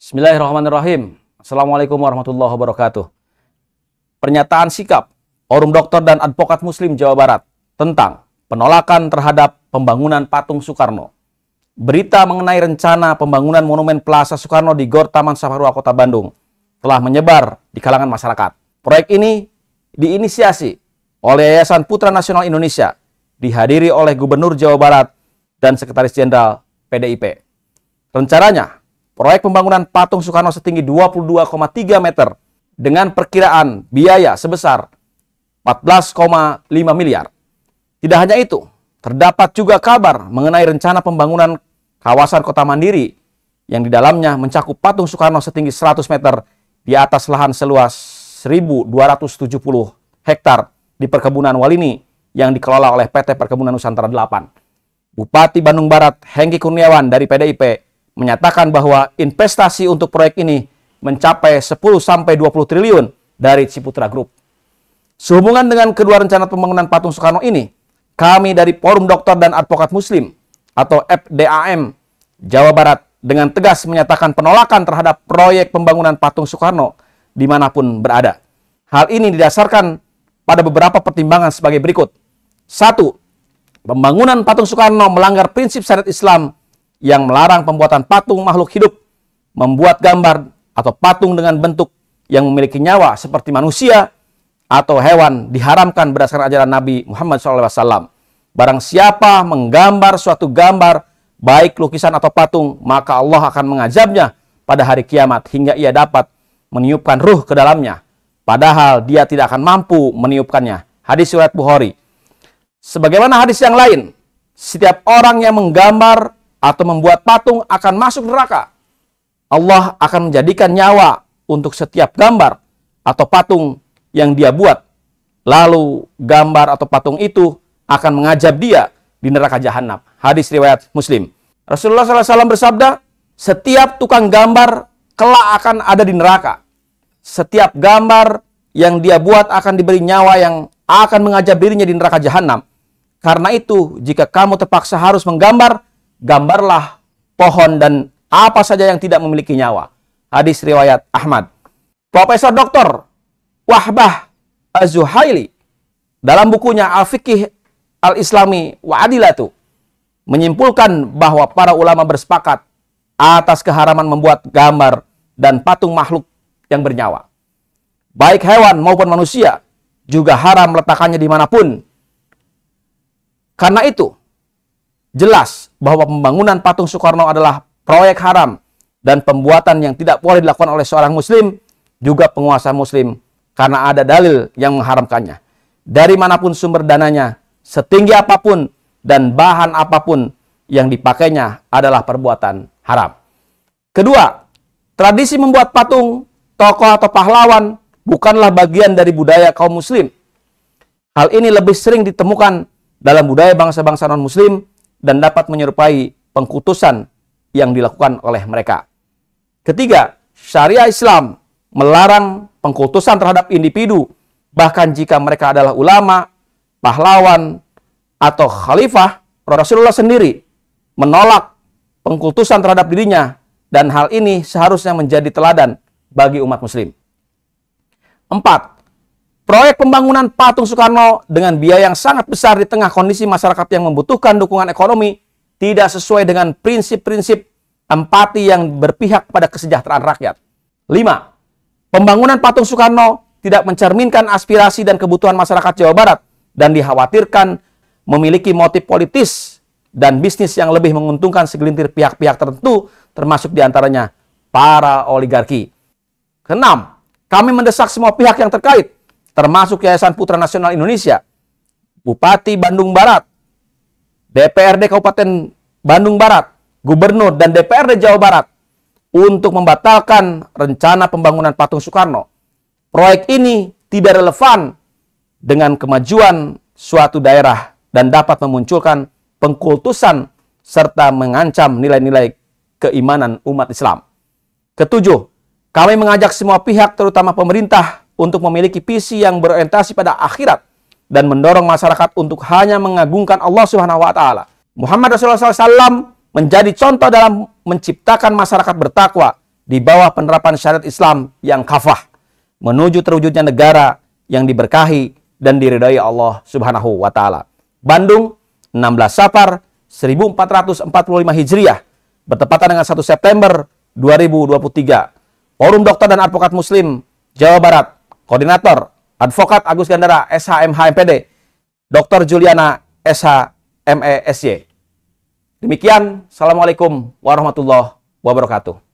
Bismillahirrahmanirrahim. Assalamualaikum warahmatullahi wabarakatuh. Pernyataan sikap Forum Dokter dan Advokat Muslim Jawa Barat tentang penolakan terhadap pembangunan patung Soekarno. Berita mengenai rencana pembangunan Monumen Plaza Soekarno di Gor Taman Saparua, Kota Bandung telah menyebar di kalangan masyarakat. Proyek ini diinisiasi oleh Yayasan Putra Nasional Indonesia, dihadiri oleh Gubernur Jawa Barat dan Sekretaris Jenderal PDIP. Rencananya, proyek pembangunan patung Soekarno setinggi 22,3 meter dengan perkiraan biaya sebesar 14,5 miliar. Tidak hanya itu, terdapat juga kabar mengenai rencana pembangunan kawasan kota mandiri yang di dalamnya mencakup patung Soekarno setinggi 100 meter di atas lahan seluas 1.270 hektar di perkebunan Walini yang dikelola oleh PT Perkebunan Nusantara 8. Bupati Bandung Barat Hengki Kurniawan dari PDIP menyatakan bahwa investasi untuk proyek ini mencapai 10-20 triliun dari Ciputra Group. Sehubungan dengan kedua rencana pembangunan patung Soekarno ini, kami dari Forum Dokter dan Advokat Muslim atau FDAM Jawa Barat dengan tegas menyatakan penolakan terhadap proyek pembangunan patung Soekarno dimanapun berada. Hal ini didasarkan pada beberapa pertimbangan sebagai berikut. 1. Pembangunan patung Soekarno melanggar prinsip syariat Islam yang melarang pembuatan patung makhluk hidup, membuat gambar atau patung dengan bentuk yang memiliki nyawa seperti manusia atau hewan diharamkan berdasarkan ajaran Nabi Muhammad SAW. Barang siapa menggambar suatu gambar, baik lukisan atau patung, maka Allah akan mengazabnya pada hari kiamat hingga ia dapat meniupkan ruh ke dalamnya, padahal dia tidak akan mampu meniupkannya. Hadis riwayat Bukhari. Sebagaimana hadis yang lain, setiap orang yang menggambar atau membuat patung akan masuk neraka. Allah akan menjadikan nyawa untuk setiap gambar atau patung yang dia buat. Lalu gambar atau patung itu akan mengazab dia di neraka jahanam. Hadis riwayat Muslim. Rasulullah SAW bersabda, setiap tukang gambar kelak akan ada di neraka. Setiap gambar yang dia buat akan diberi nyawa yang akan mengazab dirinya di neraka jahanam. Karena itu, jika kamu terpaksa harus menggambar, gambarlah pohon dan apa saja yang tidak memiliki nyawa. Hadis riwayat Ahmad. Profesor Dr. Wahbah Az-Zuhaili dalam bukunya Al-Fiqih Al-Islami wa Adilatu menyimpulkan bahwa para ulama bersepakat atas keharaman membuat gambar dan patung makhluk yang bernyawa. Baik hewan maupun manusia juga haram meletakkannya dimanapun. Karena itu, jelas bahwa pembangunan patung Soekarno adalah proyek haram dan pembuatan yang tidak boleh dilakukan oleh seorang muslim, juga penguasa muslim, karena ada dalil yang mengharamkannya. Dari manapun sumber dananya, setinggi apapun dan bahan apapun yang dipakainya adalah perbuatan haram. Kedua, tradisi membuat patung, tokoh atau pahlawan bukanlah bagian dari budaya kaum muslim. Hal ini lebih sering ditemukan dalam budaya bangsa-bangsa non-muslim dan dapat menyerupai pengkultusan yang dilakukan oleh mereka. Ketiga, syariah Islam melarang pengkultusan terhadap individu, bahkan jika mereka adalah ulama, pahlawan, atau khalifah. Rasulullah sendiri menolak pengkultusan terhadap dirinya, dan hal ini seharusnya menjadi teladan bagi umat muslim. 4. Proyek pembangunan patung Soekarno dengan biaya yang sangat besar di tengah kondisi masyarakat yang membutuhkan dukungan ekonomi tidak sesuai dengan prinsip-prinsip empati yang berpihak pada kesejahteraan rakyat. 5. Pembangunan patung Soekarno tidak mencerminkan aspirasi dan kebutuhan masyarakat Jawa Barat dan dikhawatirkan memiliki motif politis dan bisnis yang lebih menguntungkan segelintir pihak-pihak tertentu, termasuk diantaranya para oligarki. 6. Kami mendesak semua pihak yang terkait, termasuk Yayasan Putra Nasional Indonesia, Bupati Bandung Barat, DPRD Kabupaten Bandung Barat, Gubernur dan DPRD Jawa Barat untuk membatalkan rencana pembangunan patung Soekarno. Proyek ini tidak relevan dengan kemajuan suatu daerah dan dapat memunculkan pengkultusan serta mengancam nilai-nilai keimanan umat Islam. Ketujuh, kami mengajak semua pihak terutama pemerintah untuk memiliki visi yang berorientasi pada akhirat dan mendorong masyarakat untuk hanya mengagungkan Allah Subhanahu wa taala. Muhammad Rasulullah SAW menjadi contoh dalam menciptakan masyarakat bertakwa di bawah penerapan syariat Islam yang kafah menuju terwujudnya negara yang diberkahi dan diridhai Allah Subhanahu wa taala. Bandung, 16 Safar 1445 Hijriah, bertepatan dengan 1 September 2023. Forum Dokter dan Advokat Muslim Jawa Barat, Koordinator Advokat Agus Gandara SHMH MPD, Dr. Juliana SH ME SY. Demikian, Assalamualaikum warahmatullahi wabarakatuh.